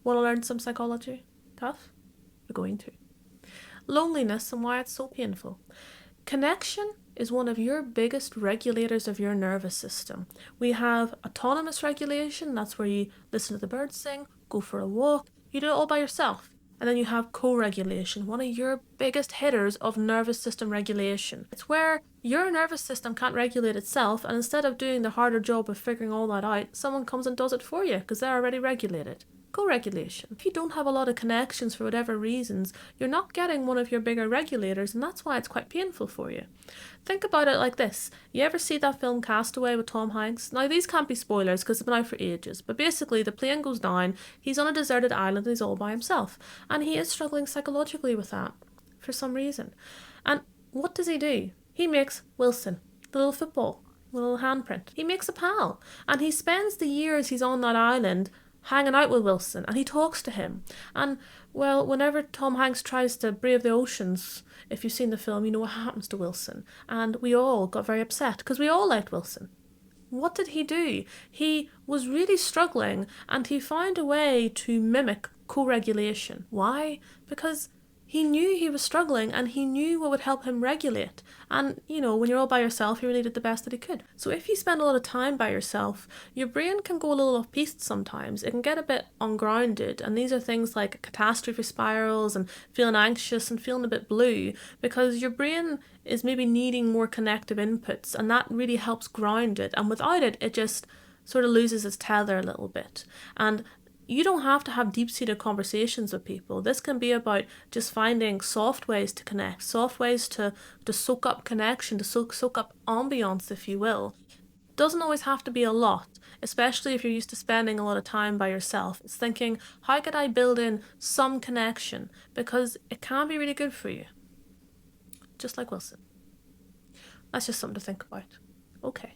Want to learn some psychology? Tough? We're going to. Loneliness and why it's so painful. Connection is one of your biggest regulators of your nervous system. We have autonomous regulation, that's where you listen to the birds sing, go for a walk, you do it all by yourself. And then you have co-regulation, one of your biggest hitters of nervous system regulation. It's where your nervous system can't regulate itself, and instead of doing the harder job of figuring all that out, someone comes and does it for you because they're already regulated. Co-regulation. If you don't have a lot of connections for whatever reasons, you're not getting one of your bigger regulators, and that's why it's quite painful for you. Think about it like this. You ever see that film Castaway with Tom Hanks? Now, these can't be spoilers because they've been out for ages, but basically the plane goes down, he's on a deserted island and he's all by himself, and he is struggling psychologically with that for some reason. And what does he do? He makes Wilson, the little football, the little handprint. He makes a pal, and he spends the years he's on that island hanging out with Wilson, and he talks to him. And, well, whenever Tom Hanks tries to brave the oceans, if you've seen the film, you know what happens to Wilson. And we all got very upset, because we all liked Wilson. What did he do? He was really struggling, and he found a way to mimic co-regulation. Why? Because he knew he was struggling, and he knew what would help him regulate. And, you know, when you're all by yourself, he really did the best that he could. So if you spend a lot of time by yourself, your brain can go a little off-piste sometimes. It can get a bit ungrounded. And these are things like catastrophe spirals and feeling anxious and feeling a bit blue, because your brain is maybe needing more connective inputs, and that really helps ground it. And without it, it just sort of loses its tether a little bit. And you don't have to have deep-seated conversations with people. This can be about just finding soft ways to connect, soft ways to soak up connection, to soak up ambience, if you will. Doesn't always have to be a lot, especially if you're used to spending a lot of time by yourself. It's thinking, how could I build in some connection? Because it can be really good for you. Just like Wilson. That's just something to think about. Okay.